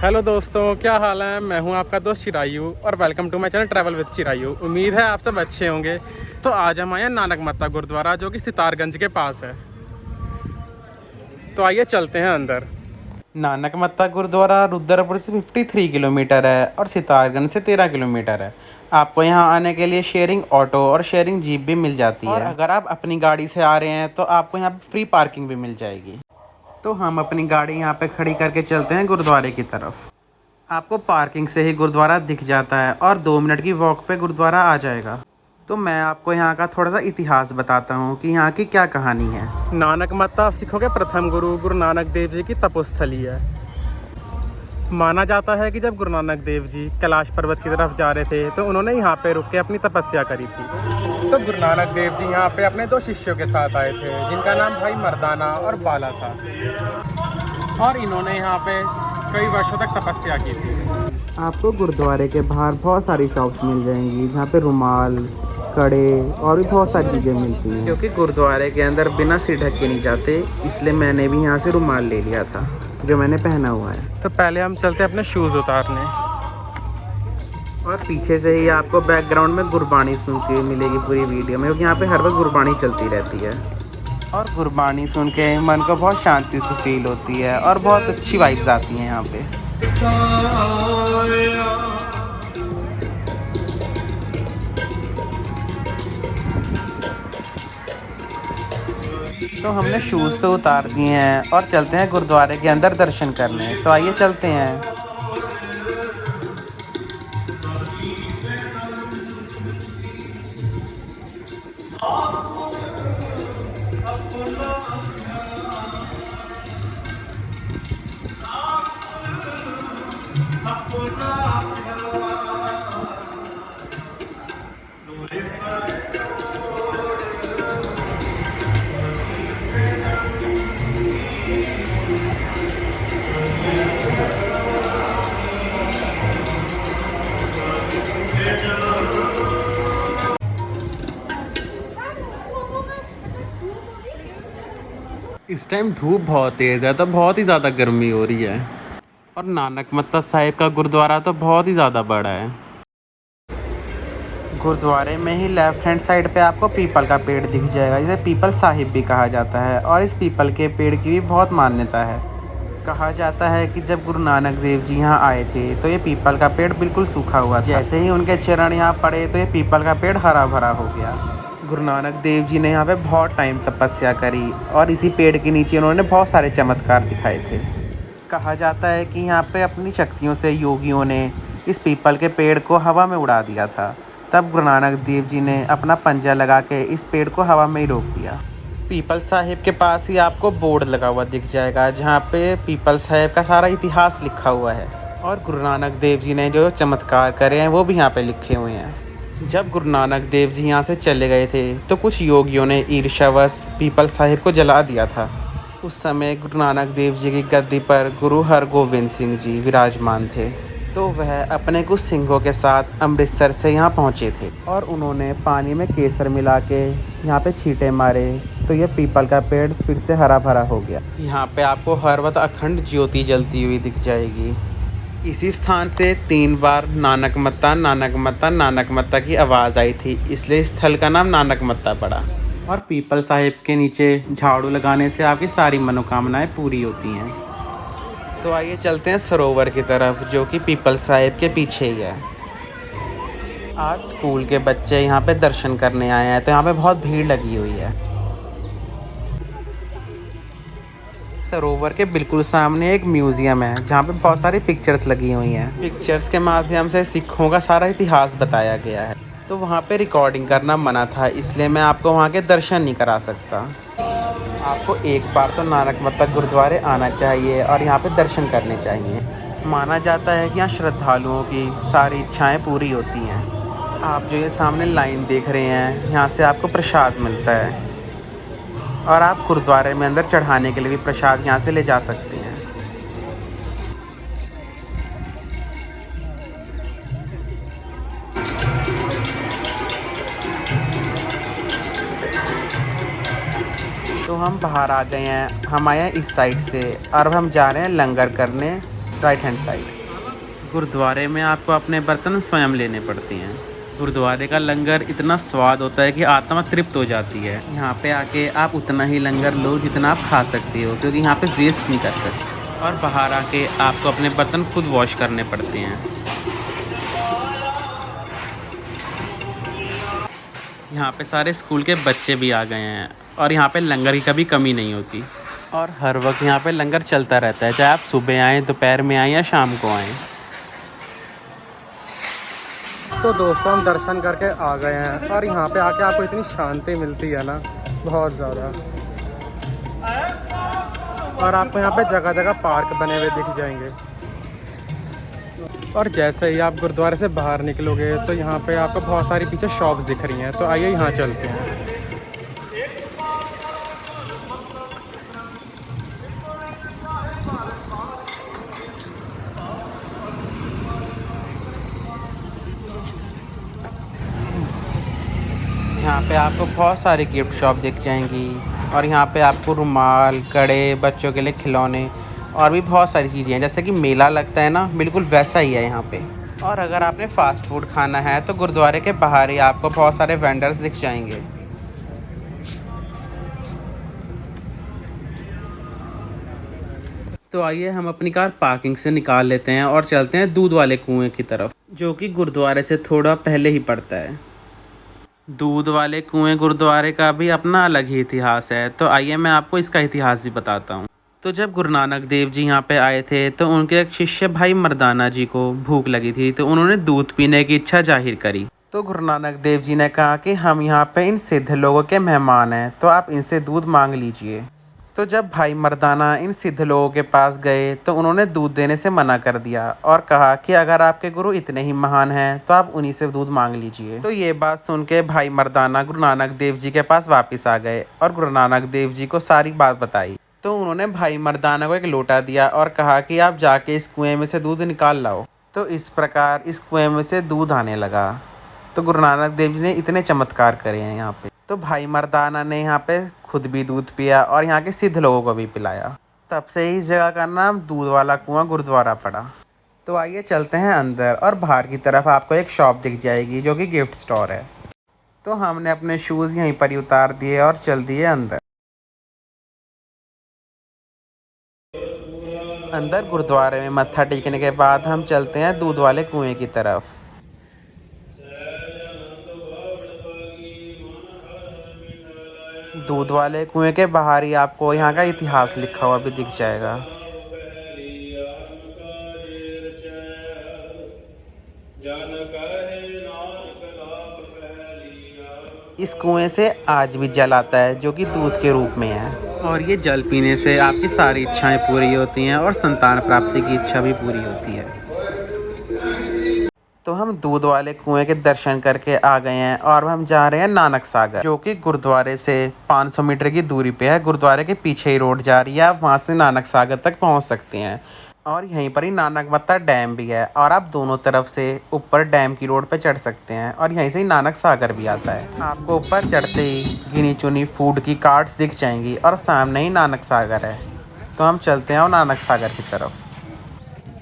Hello दोस्तों, क्या हाल है। मैं हूं आपका दोस्त चिरायू और welcome to my channel travel with Chirayu. उम्मीद है आप सब अच्छे होंगे। तो आज हम आए हैं नानक मत्ता गुरुद्वारा जो कि सितारगंज के पास है। तो आइए चलते हैं अंदर। नानक मत्ता गुरुद्वारा रुद्रपुर से 53 किलोमीटर है और सितारगंज से 13 किलोमीटर है। आपको यहाँ आने के लिए शेयरिंग ऑटो और शेयरिंग जीप भी मिल जाती है। और अगर आप अपनी गाड़ी से आ रहे हैं तो आपको यहाँ पे फ्री पार्किंग भी मिल जाएगी। तो हम अपनी गाड़ी यहाँ पे खड़ी करके चलते हैं गुरुद्वारे की तरफ। आपको पार्किंग से ही गुरुद्वारा दिख जाता है और 2 मिनट की वॉक पे गुरुद्वारा आ जाएगा। तो मैं आपको यहाँ का थोड़ा सा इतिहास बताता हूँ कि यहाँ की क्या कहानी है। नानक मत्ता सिखों के प्रथम गुरु नानक देव जी की तपोस्थली है। माना जाता है कि जब गुरु नानक देव जी कैलाश पर्वत की तरफ जा रहे थे तो उन्होंने यहाँ पे रुक के अपनी तपस्या करी थी। तो गुरु नानक देव जी यहाँ पे अपने 2 शिष्यों के साथ आए थे जिनका नाम भाई मर्दाना और बाला था। और इन्होंने यहाँ पे कई वर्षों तक तपस्या की थी। आपको गुरुद्वारे के बाहर बहुत सारी शॉप्स मिल जाएंगी जहाँ पे रुमाल, कड़े और भी बहुत सारी चीज़ें मिलती हैं। क्योंकि गुरुद्वारे के अंदर बिना सिर ढक के नहीं जाते, इसलिए मैंने भी यहाँ से रुमाल ले लिया था जो मैंने पहना हुआ है। तो पहले हम चलते हैं अपने शूज़ उतारने। और पीछे से ही आपको बैकग्राउंड में गुरबाणी सुनती हुई मिलेगी पूरी वीडियो में, क्योंकि यहाँ पे हर वक्त गुरबाणी चलती रहती है। और गुरबाणी सुन के मन को बहुत शांति सी फील होती है और बहुत अच्छी वाइब्स आती हैं यहाँ पे। तो हमने शूज़ तो उतार दिए हैं और चलते हैं गुरुद्वारे के अंदर दर्शन करने। तो आइए चलते हैं। इस टाइम धूप बहुत तेज़ है तो बहुत ही ज़्यादा गर्मी हो रही है। और नानक मत्ता साहिब का गुरुद्वारा तो बहुत ही ज़्यादा बड़ा है। गुरुद्वारे में ही लेफ्ट हैंड साइड पे आपको पीपल का पेड़ दिख जाएगा, जिसे पीपल साहिब भी कहा जाता है। और इस पीपल के पेड़ की भी बहुत मान्यता है। कहा जाता है कि जब गुरु नानक देव जी यहाँ आए थे तो ये पीपल का पेड़ बिल्कुल सूखा हुआ था। जैसे ही उनके चरण यहाँ पड़े तो ये पीपल का पेड़ हरा भरा हो गया। गुरु नानक देव जी ने यहाँ पे बहुत टाइम तपस्या करी और इसी पेड़ के नीचे उन्होंने बहुत सारे चमत्कार दिखाए थे। कहा जाता है कि यहाँ पे अपनी शक्तियों से योगियों ने इस पीपल के पेड़ को हवा में उड़ा दिया था। तब गुरु नानक देव जी ने अपना पंजा लगा के इस पेड़ को हवा में ही रोक दिया। पीपल साहिब के पास ही आपको बोर्ड लगा हुआ दिख जाएगा जहाँ पे पीपल साहिब का सारा इतिहास लिखा हुआ है। और गुरु नानक देव जी ने जो चमत्कार करे हैं वो भी यहाँ पे लिखे हुए हैं। जब गुरु नानक देव जी यहाँ से चले गए थे तो कुछ योगियों ने ईर्ष्यावश पीपल साहिब को जला दिया था। उस समय गुरु नानक देव जी की गद्दी पर गुरु हरगोविंद सिंह जी विराजमान थे। तो वह अपने कुछ सिंहों के साथ अमृतसर से यहाँ पहुँचे थे और उन्होंने पानी में केसर मिला के यहाँ पे छींटे मारे तो यह पीपल का पेड़ फिर से हरा भरा हो गया। यहाँ पे आपको हर वक्त अखंड ज्योति जलती हुई दिख जाएगी। इसी स्थान से 3 बार नानक मत्ता नानक मत्ता नानक मत्ता की आवाज़ आई थी, इसलिए स्थल का नाम नानक मत्ता पड़ा। और पीपल साहिब के नीचे झाड़ू लगाने से आपकी सारी मनोकामनाएं पूरी होती हैं। तो आइए चलते हैं सरोवर की तरफ जो कि पीपल साहिब के पीछे ही है। आज स्कूल के बच्चे यहाँ पे दर्शन करने आए हैं तो यहाँ पे बहुत भीड़ लगी हुई है। सरोवर के बिल्कुल सामने एक म्यूज़ियम है जहाँ पे बहुत सारी पिक्चर्स लगी हुई हैं। पिक्चर्स के माध्यम से सिखों का सारा इतिहास बताया गया है। तो वहाँ पे रिकॉर्डिंग करना मना था, इसलिए मैं आपको वहाँ के दर्शन नहीं करा सकता। आपको एक बार तो नानक मत्ता गुरुद्वारे आना चाहिए और यहाँ पे दर्शन करने चाहिए। माना जाता है कि यहाँ श्रद्धालुओं की सारी इच्छाएं पूरी होती हैं। आप जो ये सामने लाइन देख रहे हैं, यहाँ से आपको प्रसाद मिलता है और आप गुरुद्वारे में अंदर चढ़ाने के लिए भी प्रसाद यहाँ से ले जा सकते हैं। तो हम बाहर आ गए हैं, हम आए हैं इस साइड से और अब हम जा रहे हैं लंगर करने राइट हैंड साइड। गुरुद्वारे में आपको अपने बर्तन स्वयं लेने पड़ते हैं। गुरुद्वारे का लंगर इतना स्वाद होता है कि आत्मा तृप्त हो जाती है। यहाँ पे आके आप उतना ही लंगर लो जितना आप खा सकते हो, क्योंकि यहाँ पे वेस्ट नहीं कर सकते। और बाहर आके आपको अपने बर्तन खुद वॉश करने पड़ते हैं। यहाँ पे सारे स्कूल के बच्चे भी आ गए हैं और यहाँ पे लंगर की कभी कमी नहीं होती। और हर वक्त यहाँ पे लंगर चलता रहता है, चाहे आप सुबह आएँ, दोपहर में आएँ या शाम को आएँ। तो दोस्तों हम दर्शन करके आ गए हैं और यहाँ पे आके आपको इतनी शांति मिलती है ना, बहुत ज़्यादा। और आपको यहाँ पे जगह जगह पार्क बने हुए दिख जाएंगे। और जैसे ही आप गुरुद्वारे से बाहर निकलोगे तो यहाँ पे आपको बहुत सारी पीछे शॉप्स दिख रही हैं। तो आइए यहाँ चलते हैं। यहाँ पे आपको बहुत सारी गिफ्ट शॉप दिख जाएंगी और यहाँ पे आपको रुमाल, कड़े, बच्चों के लिए खिलौने और भी बहुत सारी चीज़ें हैं। जैसे कि मेला लगता है ना, बिल्कुल वैसा ही है यहाँ पे। और अगर आपने फ़ास्ट फूड खाना है तो गुरुद्वारे के बाहर ही आपको बहुत सारे वेंडर्स दिख जाएंगे। तो आइए हम अपनी कार पार्किंग से निकाल लेते हैं और चलते हैं दूध वाले कुएं की तरफ, जो कि गुरुद्वारे से थोड़ा पहले ही पड़ता है। दूध वाले कुएं गुरुद्वारे का भी अपना अलग ही इतिहास है। तो आइए मैं आपको इसका इतिहास भी बताता हूँ। तो जब गुरु नानक देव जी यहाँ पे आए थे तो उनके एक शिष्य भाई मर्दाना जी को भूख लगी थी, तो उन्होंने दूध पीने की इच्छा जाहिर करी। तो गुरु नानक देव जी ने कहा कि हम यहाँ पे इन सिद्ध लोगों के मेहमान हैं, तो आप इनसे दूध मांग लीजिए। तो जब भाई मर्दाना इन सिद्ध लोगों के पास गए तो उन्होंने दूध देने से मना कर दिया और कहा कि अगर आपके गुरु इतने ही महान हैं तो आप उन्हीं से दूध मांग लीजिए। तो ये बात सुन के भाई मर्दाना गुरु नानक देव जी के पास वापस आ गए और गुरु नानक देव जी को सारी बात बताई। तो उन्होंने भाई मर्दाना को एक लोटा दिया और कहा कि आप जाके इस कुएं में से दूध निकाल लाओ। तो इस प्रकार इस कुएं में से दूध आने लगा। तो गुरु नानक देव जी ने इतने चमत्कार करे हैं यहाँ पे। तो भाई मर्दाना ने यहाँ पे खुद भी दूध पिया और यहाँ के सिद्ध लोगों को भी पिलाया। तब से ही इस जगह का नाम दूध वाला कुआं गुरुद्वारा पड़ा। तो आइए चलते हैं अंदर और बाहर की तरफ आपको एक शॉप दिख जाएगी जो कि गिफ्ट स्टोर है। तो हमने अपने शूज़ यहीं पर ही उतार दिए और चल दिए अंदर। अंदर गुरुद्वारे में मत्था टेकने के बाद हम चलते हैं दूध वाले कुएं की तरफ। दूध वाले कुएं के बाहर ही आपको यहाँ का इतिहास लिखा हुआ भी दिख जाएगा। इस कुएं से आज भी जल आता है जो कि दूध के रूप में है, और ये जल पीने से आपकी सारी इच्छाएं पूरी होती हैं और संतान प्राप्ति की इच्छा भी पूरी होती है। तो हम दूध वाले कुएं के दर्शन करके आ गए हैं और हम जा रहे हैं नानक सागर, जो कि गुरुद्वारे से 500 मीटर की दूरी पे है। गुरुद्वारे के पीछे ही रोड जा रही है, आप वहाँ से नानक सागर तक पहुँच सकते हैं। और यहीं पर ही नानक मत्ता डैम भी है और आप दोनों तरफ से ऊपर डैम की रोड पे चढ़ सकते हैं और यहीं से ही नानक सागर भी आता है। आपको ऊपर चढ़ते ही गिनी चुनी फूड की कार्ट्स दिख जाएंगी और सामने ही नानक सागर है। तो हम चलते हैं और नानक सागर की तरफ।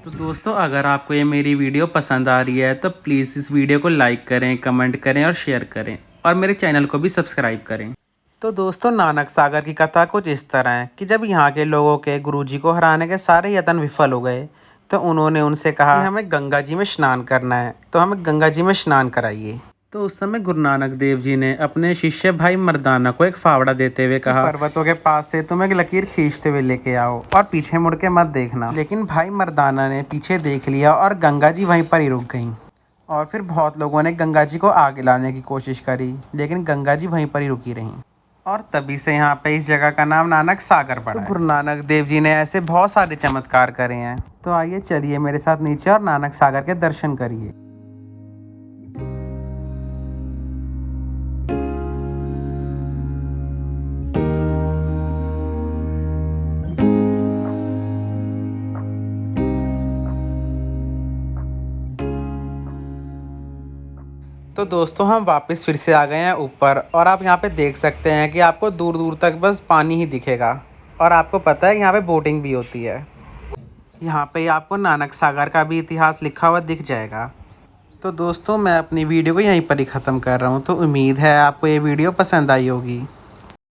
तो दोस्तों, अगर आपको ये मेरी वीडियो पसंद आ रही है तो प्लीज़ इस वीडियो को लाइक करें, कमेंट करें और शेयर करें और मेरे चैनल को भी सब्सक्राइब करें। तो दोस्तों, नानक सागर की कथा कुछ इस तरह है कि जब यहाँ के लोगों के गुरुजी को हराने के सारे यत्न विफल हो गए तो उन्होंने उनसे कहा कि हमें गंगा जी में स्नान करना है, तो हमें गंगा जी में स्नान कराइए। तो उस समय गुरु नानक देव जी ने अपने शिष्य भाई मर्दाना को एक फावड़ा देते हुए कहा, पर्वतों के पास से तुम एक लकीर खींचते हुए लेके आओ और पीछे मुड़ के मत देखना। लेकिन भाई मर्दाना ने पीछे देख लिया और गंगा जी वहीं पर ही रुक गई। और फिर बहुत लोगों ने गंगा जी को आगे लाने की कोशिश करी, लेकिन गंगा जी वहीं पर ही रुकी रहीं। और तभी से यहाँ पे इस जगह का नाम नानक सागर पड़ा। तो गुरु नानक देव जी ने ऐसे बहुत सारे चमत्कार करे हैं। तो आइए चलिए मेरे साथ नीचे और नानक सागर के दर्शन करिए। तो दोस्तों, हम वापस फिर से आ गए हैं ऊपर और आप यहाँ पे देख सकते हैं कि आपको दूर दूर तक बस पानी ही दिखेगा और आपको पता है यहाँ पे बोटिंग भी होती है। यहाँ पे आपको नानक सागर का भी इतिहास लिखा हुआ दिख जाएगा। तो दोस्तों मैं अपनी वीडियो को यहीं पर ही ख़त्म कर रहा हूँ। तो उम्मीद है आपको ये वीडियो पसंद आई होगी।